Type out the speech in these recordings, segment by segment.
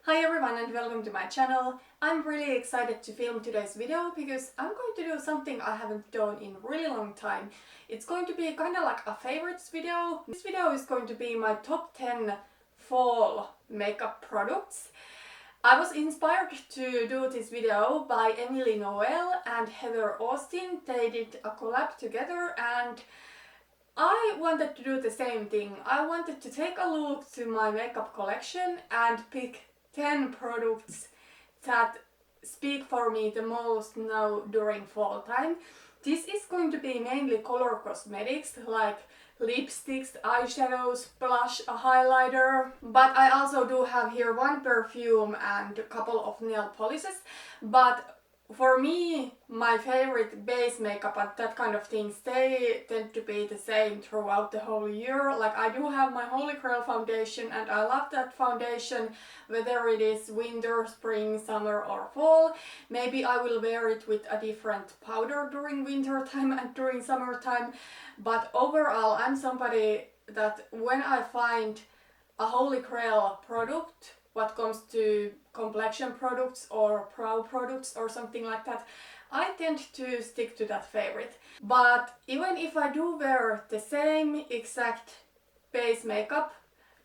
Hi everyone and welcome to my channel. I'm really excited to film today's video because I'm going to do something I haven't done in a really long time. It's going to be kind of like a favorites video. This video is going to be my top 10 fall makeup products. I was inspired to do this video by Emily Noel and Heather Austin. They did a collab together and I wanted to do the same thing. I wanted to take a look to my makeup collection and pick 10 products that speak for me the most now during fall time. This is going to be mainly color cosmetics like lipsticks, eyeshadows, blush, a highlighter, but I also do have here one perfume and a couple of nail polishes. But for me, my favorite base makeup and that kind of things, they tend to be the same throughout the whole year. Like I do have my Holy Grail foundation and I love that foundation whether it is winter, spring, summer or fall. Maybe I will wear it with a different powder during winter time and during summertime. But overall, I'm somebody that when I find a Holy Grail product, what comes to complexion products or brow products or something like that, I tend to stick to that favorite. But even if I do wear the same exact base makeup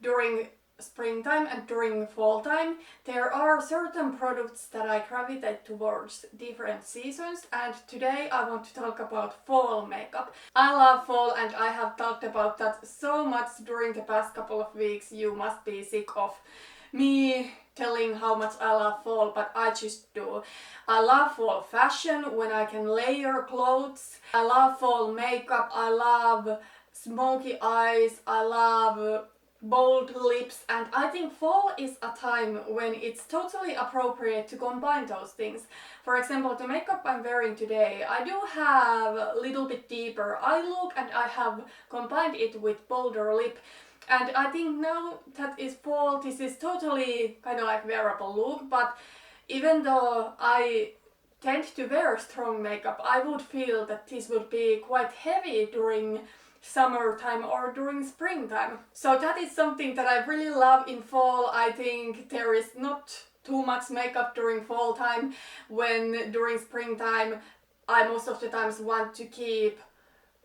during springtime and during fall time, there are certain products that I gravitate towards different seasons, and today I want to talk about fall makeup. I love fall and I have talked about that so much during the past couple of weeks. You must be sick of me telling how much I love fall, but I just do. I love fall fashion when I can layer clothes. I love fall makeup. I love smoky eyes. I love bold lips, and I think fall is a time when it's totally appropriate to combine those things. For example, the makeup I'm wearing today, I do have a little bit deeper eye look and I have combined it with bolder lip. And I think now that is fall, this is totally kind of like wearable look, but even though I tend to wear strong makeup, I would feel that this would be quite heavy during summertime or during springtime. So that is something that I really love in fall. I think there is not too much makeup during fall time, when during springtime I most of the times want to keep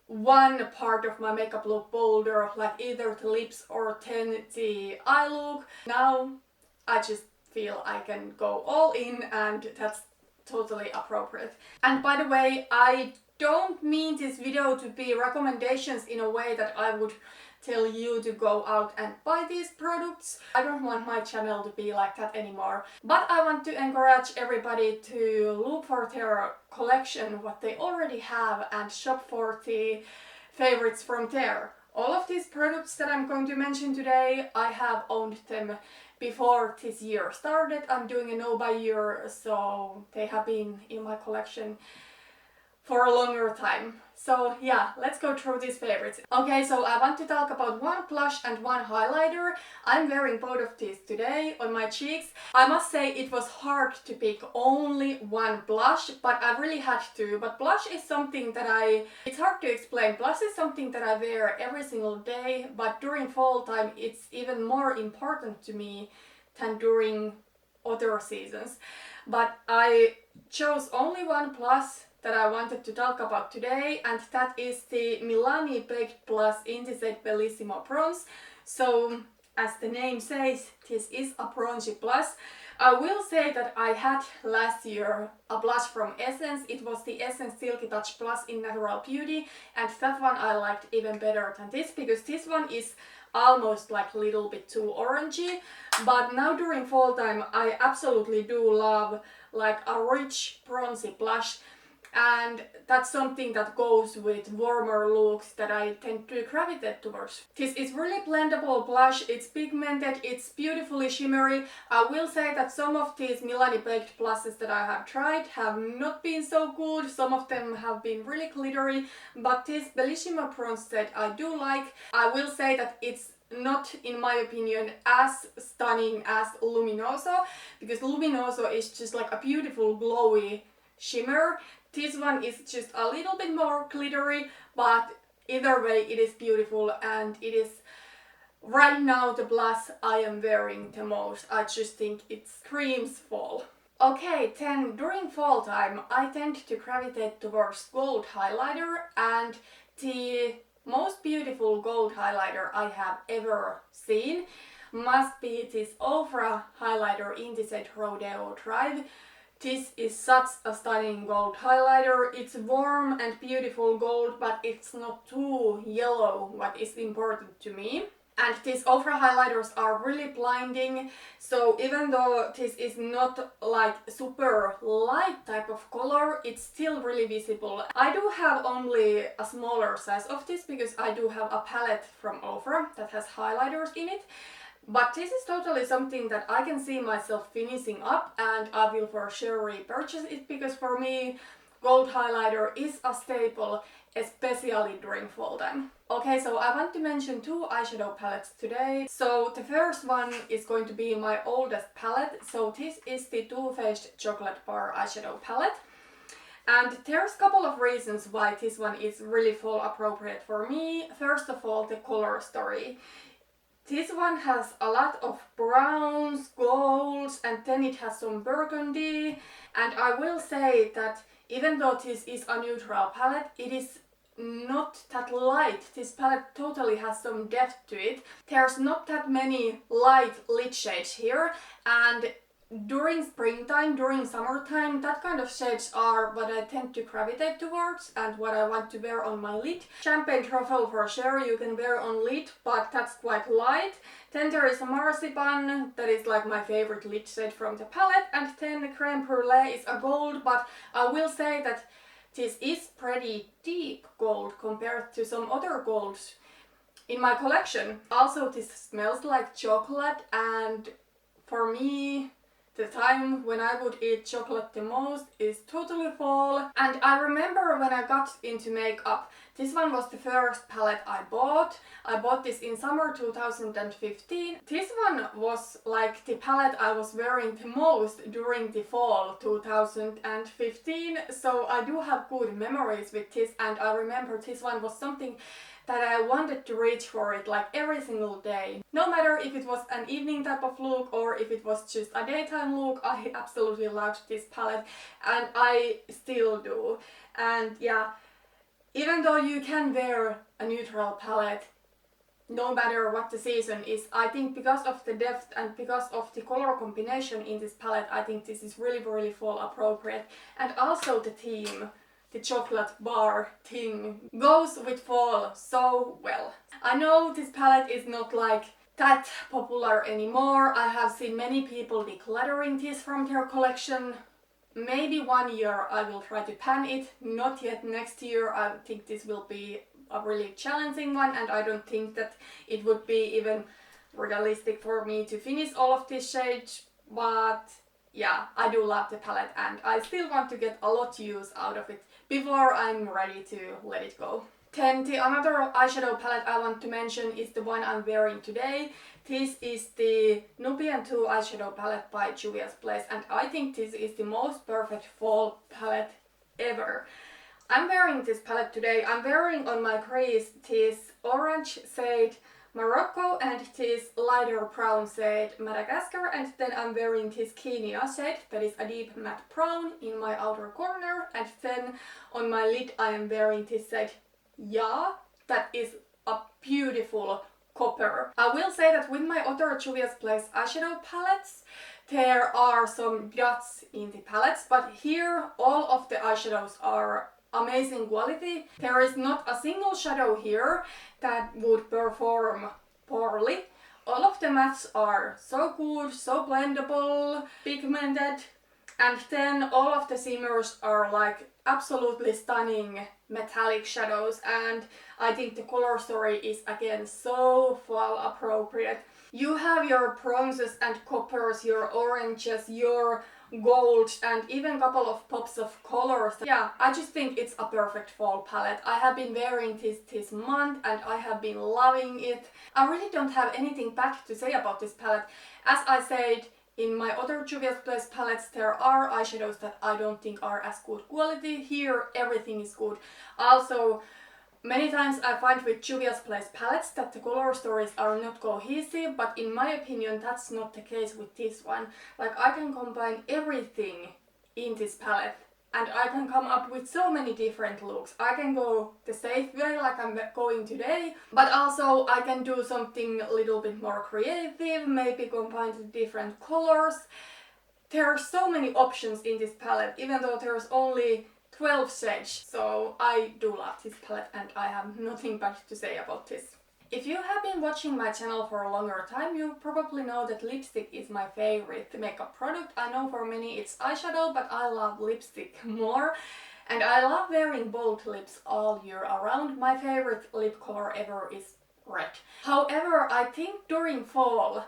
one part of my makeup look bolder, like either the lips or then the eye look. Now I just feel I can go all in and that's totally appropriate. And by the way, I don't mean this video to be recommendations in a way that I would tell you to go out and buy these products. I don't want my channel to be like that anymore. But I want to encourage everybody to look for their collection, what they already have, and shop for the favorites from there. All of these products that I'm going to mention today, I have owned them before this year started. I'm doing a no buy year, so they have been in my collection for a longer time. So yeah, let's go through these favorites. Okay, so I want to talk about one blush and one highlighter. I'm wearing both of these today on my cheeks. I must say it was hard to pick only one blush, but I really had to. But blush is something that it's hard to explain. Blush is something that I wear every single day, but during fall time it's even more important to me than during other seasons. But I chose only one blush that I wanted to talk about today, and that is the Milani Baked Blush in the shade Bellissimo Bronze. So as the name says, this is a bronzy blush. I will say that I had last year a blush from Essence. It was the Essence Silky Touch Blush in Natural Beauty, and that one I liked even better than this because this one is almost like a little bit too orangey. But now during fall time I absolutely do love like a rich bronzy blush, and that's something that goes with warmer looks that I tend to gravitate towards. This is really blendable blush, it's pigmented, it's beautifully shimmery. I will say that some of these Milani baked blushes that I have tried have not been so good. Some of them have been really glittery, but this Bellissimo Bronze set I do like. I will say that it's not, in my opinion, as stunning as Luminoso, because Luminoso is just like a beautiful glowy shimmer. This one is just a little bit more glittery, but either way it is beautiful and it is right now the blush I am wearing the most. I just think it screams fall. Okay, then during fall time I tend to gravitate towards gold highlighter, and the most beautiful gold highlighter I have ever seen must be this Ofra highlighter in the set Rodeo Drive. This is such a stunning gold highlighter. It's warm and beautiful gold, but it's not too yellow, what is important to me. And these Ofra highlighters are really blinding, so even though this is not like super light type of color, it's still really visible. I do have only a smaller size of this because I do have a palette from Ofra that has highlighters in it. But this is totally something that I can see myself finishing up, and I will for sure repurchase it because for me gold highlighter is a staple, especially during fall time. Okay, so I want to mention two eyeshadow palettes today. So the first one is going to be my oldest palette. So this is the Too Faced Chocolate Bar eyeshadow palette. And there's a couple of reasons why this one is really fall appropriate for me. First of all, the color story. This one has a lot of browns, golds, and then it has some burgundy. And I will say that even though this is a neutral palette, it is not that light. This palette totally has some depth to it. There's not that many light lid shades here, and during springtime, during summertime, that kind of shades are what I tend to gravitate towards and what I want to wear on my lid. Champagne Truffle for sure you can wear on lid, but that's quite light. Then there is a Marzipan, that is like my favorite lid shade from the palette, and then Creme Brulee is a gold, but I will say that this is pretty deep gold compared to some other golds in my collection. Also, this smells like chocolate, and for me the time when I would eat chocolate the most is totally fall. And I remember when I got into makeup, this one was the first palette I bought. I bought this in summer 2015. This one was like the palette I was wearing the most during the fall 2015. So I do have good memories with this, and I remember this one was something that I wanted to reach for it like every single day. No matter if it was an evening type of look or if it was just a daytime look, I absolutely loved this palette, and I still do. And yeah, even though you can wear a neutral palette no matter what the season is, I think because of the depth and because of the color combination in this palette, I think this is really, really fall appropriate. And also the theme, the chocolate bar thing, goes with fall so well. I know this palette is not like that popular anymore. I have seen many people decluttering this from their collection. Maybe one year I will try to pan it, not yet next year. I think this will be a really challenging one, and I don't think that it would be even realistic for me to finish all of these shades, but yeah, I do love the palette and I still want to get a lot use out of it before I'm ready to let it go. Then the another eyeshadow palette I want to mention is the one I'm wearing today. This is the Nubian 2 eyeshadow palette by Juvia's Place, and I think this is the most perfect fall palette ever. I'm wearing this palette today. I'm wearing on my crease this orange shade Morocco and this lighter brown shade Madagascar, and then I'm wearing this Kenya shade that is a deep matte brown in my outer corner, and then on my lid I am wearing this shade Ja, that is a beautiful copper. I will say that with my other Juvia's Place eyeshadow palettes there are some dots in the palettes, but here all of the eyeshadows are amazing quality. There is not a single shadow here that would perform poorly. All of the mattes are so good, so blendable, pigmented, and then all of the shimmers are like absolutely stunning metallic shadows, and I think the color story is again so fall appropriate. You have your bronzes and coppers, your oranges, your golds, and even a couple of pops of colors. Yeah, I just think it's a perfect fall palette. I have been wearing this month and I have been loving it. I really don't have anything bad to say about this palette. As I said, in my other Juvia's Place palettes there are eyeshadows that I don't think are as good quality. Here everything is good. Also, Many times I find with Juvia's Place palettes that the color stories are not cohesive, but in my opinion that's not the case with this one. Like, I can combine everything in this palette and I can come up with so many different looks. I can go the safe way like I'm going today, but also I can do something a little bit more creative, maybe combine the different colors. There are so many options in this palette, even though there's only 12 shades. So I do love this palette and I have nothing bad to say about this. If you have been watching my channel for a longer time, you probably know that lipstick is my favorite makeup product. I know for many it's eyeshadow, but I love lipstick more. And I love wearing bold lips all year around. My favorite lip color ever is red. However, I think during fall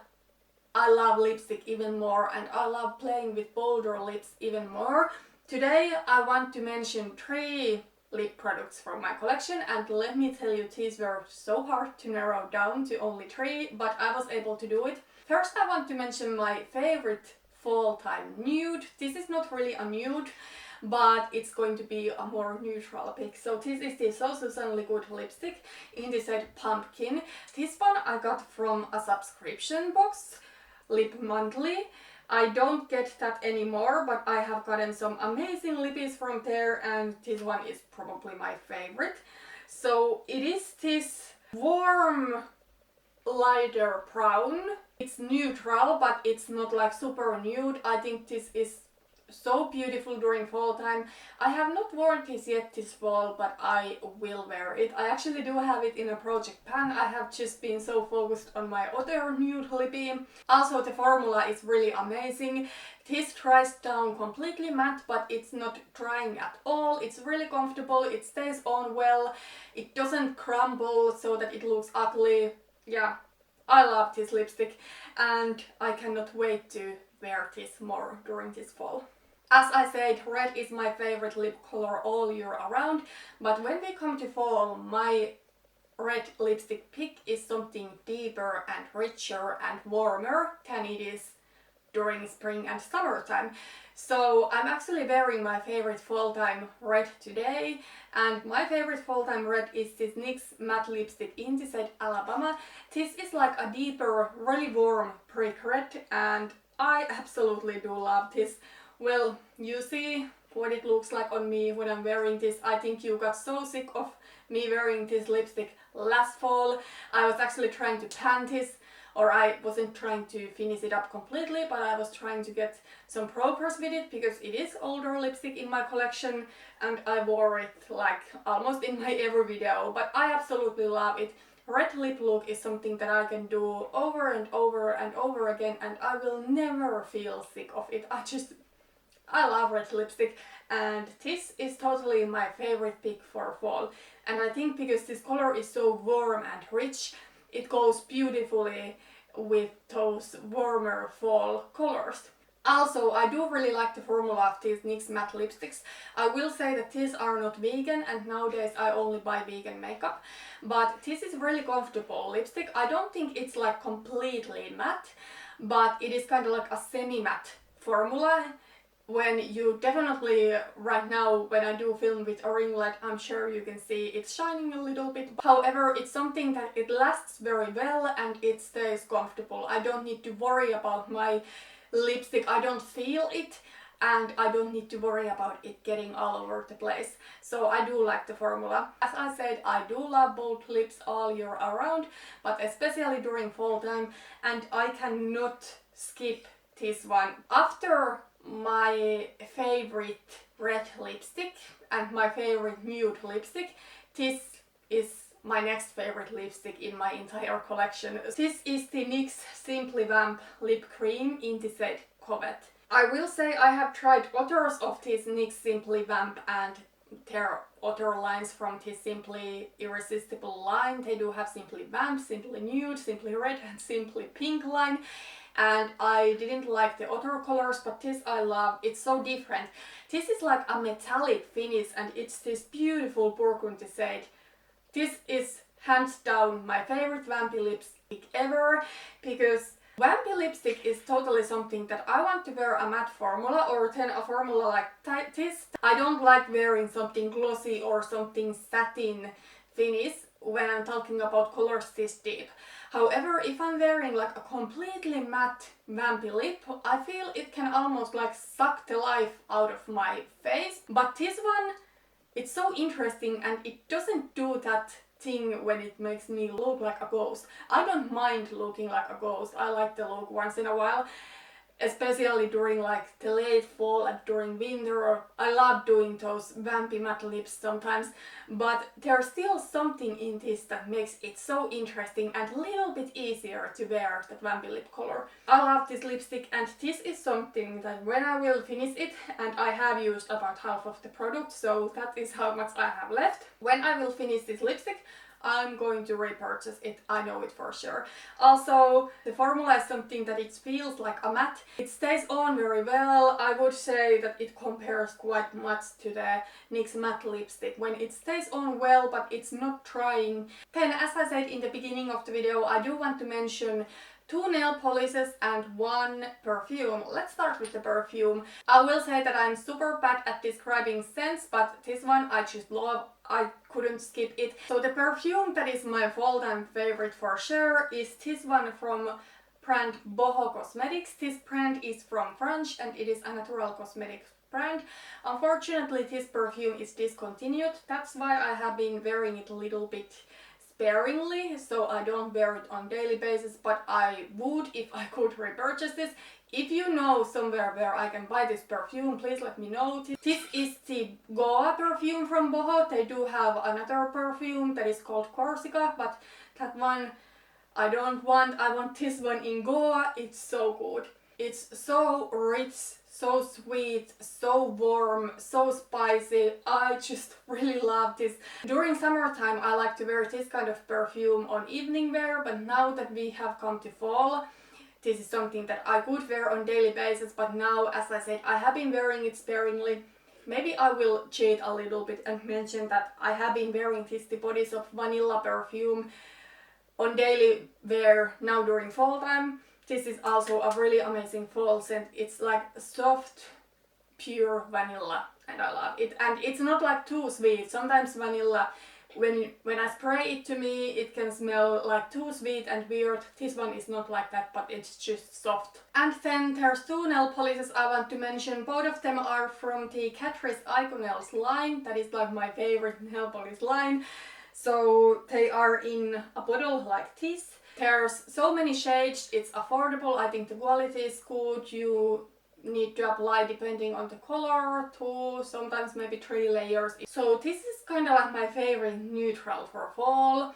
I love lipstick even more and I love playing with bolder lips even more. Today I want to mention 3 lip products from my collection, and let me tell you, these were so hard to narrow down to only 3, but I was able to do it. First I want to mention my favorite fall time nude. This is not really a nude, but it's going to be a more neutral pick. So this is the So Susan Liquid lipstick in the shade Pumpkin. This one I got from a subscription box, Lip Monthly. I don't get that anymore, but I have gotten some amazing lippies from there and this one is probably my favorite. So it is this warm lighter brown. It's neutral, but it's not like super nude. I think this is so beautiful during fall time. I have not worn this yet this fall, but I will wear it. I actually do have it in a project pan. I have just been so focused on my other nude lippy. Also, the formula is really amazing. This dries down completely matte, but it's not drying at all. It's really comfortable, it stays on well, it doesn't crumble so that it looks ugly. Yeah, I love this lipstick and I cannot wait to wear this more during this fall. As I said, red is my favorite lip color all year around, but when we come to fall, my red lipstick pick is something deeper and richer and warmer than it is during spring and summertime. So I'm actually wearing my favorite fall time red today, and my favorite fall time red is this NYX matte lipstick in the shade Alabama. This is like a deeper, really warm brick red and I absolutely do love this. Well, you see what it looks like on me when I'm wearing this. I think you got so sick of me wearing this lipstick last fall. I was actually trying to pan this, or I wasn't trying to finish it up completely, but I was trying to get some progress with it because it is older lipstick in my collection and I wore it like almost in my every video, but I absolutely love it. Red lip look is something that I can do over and over and over again and I will never feel sick of it. I love red lipstick and this is totally my favorite pick for fall. And I think because this color is so warm and rich, it goes beautifully with those warmer fall colors. Also, I do really like the formula of these NYX matte lipsticks. I will say that these are not vegan and nowadays I only buy vegan makeup. But this is really comfortable lipstick. I don't think it's like completely matte, but it is kind of like a semi-matte formula. When you definitely, right now when I do film with a ring light, I'm sure you can see it's shining a little bit. However, it's something that it lasts very well and it stays comfortable. I don't need to worry about my lipstick, I don't feel it and I don't need to worry about it getting all over the place. So I do like the formula. As I said, I do love bold lips all year around, but especially during fall time, and I cannot skip this one. After my favorite red lipstick and my favorite nude lipstick, this is my next favorite lipstick in my entire collection. This is the NYX Simply Vamp lip cream in the shade Covet. I will say I have tried others of this NYX Simply Vamp and there are other lines from this Simply Irresistible line. They do have Simply Vamp, Simply Nude, Simply Red and Simply Pink line. And I didn't like the other colors, but this I love. It's so different. This is like a metallic finish and it's this beautiful burgundy shade. This is hands down my favorite vampy lipstick ever, because vampy lipstick is totally something that I want to wear a matte formula or then a formula like this. I don't like wearing something glossy or something satin finish when I'm talking about colors this deep. However, if I'm wearing like a completely matte vampy lip, I feel it can almost like suck the life out of my face. But this one, it's so interesting and it doesn't do that thing when it makes me look like a ghost. I don't mind looking like a ghost. I like the look once in a while, especially during like the late fall and during winter, or I love doing those vampy matte lips sometimes, but there's still something in this that makes it so interesting and a little bit easier to wear that vampy lip color. I love this lipstick, and this is something that when I will finish it, and I have used about half of the product, so that is how much I have left. When I will finish this lipstick, I'm going to repurchase it, I know it for sure. Also, the formula is something that it feels like a matte. It stays on very well. I would say that it compares quite much to the NYX matte lipstick when it stays on well, but it's not drying. Then, as I said in the beginning of the video, I do want to mention 2 nail polishes and 1 perfume. Let's start with the perfume. I will say that I'm super bad at describing scents, but this one I just love. I couldn't skip it. So the perfume that is my all-time favorite for sure is this one from brand Boho Cosmetics. This brand is from France and it is a natural cosmetics brand. Unfortunately, this perfume is discontinued. That's why I have been wearing it a little bit sparingly, so I don't wear it on daily basis, but I would if I could repurchase this. If you know somewhere where I can buy this perfume, please let me know. This is the Goa perfume from Boho. They do have another perfume that is called Corsica, but that one I don't want. I want this one in Goa. It's so good. It's so rich, so sweet, so warm, so spicy. I just really love this. During summertime I like to wear this kind of perfume on evening wear, but now that we have come to fall, this is something that I could wear on daily basis, but now, as I said, I have been wearing it sparingly. Maybe I will cheat a little bit and mention that I have been wearing this The Body Shop vanilla perfume on daily wear now during fall time. This is also a really amazing fall scent. It's like soft, pure vanilla and I love it. And it's not like too sweet. Sometimes vanilla, when I spray it to me, it can smell like too sweet and weird. This one is not like that, but it's just soft. And then there's 2 nail polishes I want to mention. Both of them are from the Catrice ICONails line. That is like my favorite nail polish line. So they are in a bottle like this. There's so many shades, it's affordable, I think the quality is good. You need to apply depending on the color, 2, sometimes maybe 3 layers. So this is kind of like my favorite neutral for fall.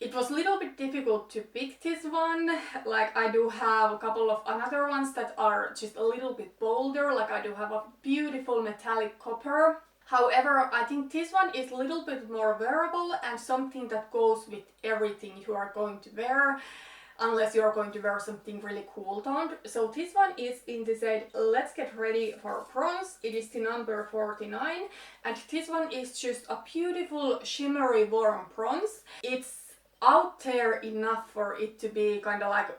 It was a little bit difficult to pick this one. Like I do have a couple of another ones that are just a little bit bolder. Like I do have a beautiful metallic copper. However, I think this one is a little bit more wearable and something that goes with everything you are going to wear, unless you're going to wear something really cool toned. So this one is in the shade Let's Get Ready for Bronze. It is the number 49 and this one is just a beautiful shimmery warm bronze. It's out there enough for it to be kind of like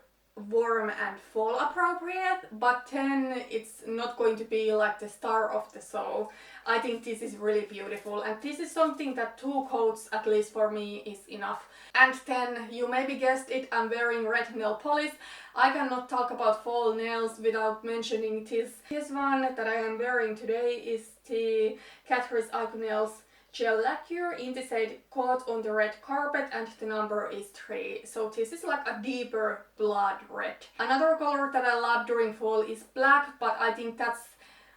warm and fall appropriate, but then it's not going to be like the star of the show. I think this is really beautiful and this is something that 2 coats at least for me is enough. And then you maybe guessed it, I'm wearing red nail polish. I cannot talk about fall nails without mentioning this. This one that I am wearing today is the Catrice ICONails Gel Lacquer in the shade Caught on the Red Carpet and the number is 3. So this is like a deeper blood red. Another color that I love during fall is black, but I think that's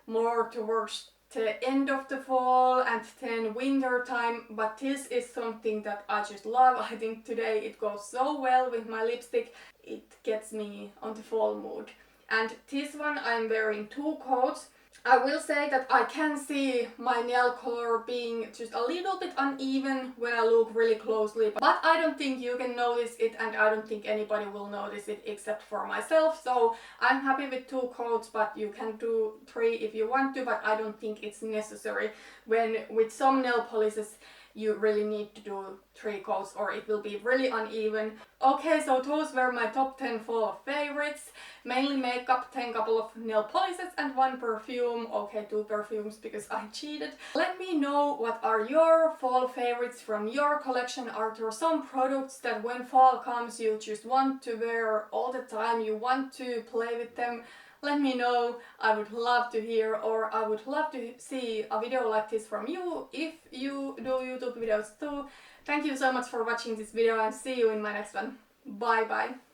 more towards the end of the fall and then winter time, but this is something that I just love. I think today it goes so well with my lipstick. It gets me on the fall mood. And this one I'm wearing 2 coats. I will say that I can see my nail color being just a little bit uneven when I look really closely, but I don't think you can notice it and I don't think anybody will notice it except for myself. So I'm happy with 2 coats, but you can do 3 if you want to, but I don't think it's necessary. When with some nail polishes you really need to do 3 coats or it will be really uneven. Okay, so those were my top 10 fall favorites. Mainly makeup, 10 couple of nail polishes and 1 perfume. Okay, 2 perfumes because I cheated. Let me know what are your fall favorites from your collection. Are there some products that when fall comes you just want to wear all the time, you want to play with them? Let me know, I would love to hear, or I would love to see a video like this from you if you do YouTube videos too. Thank you so much for watching this video and see you in my next one. Bye bye!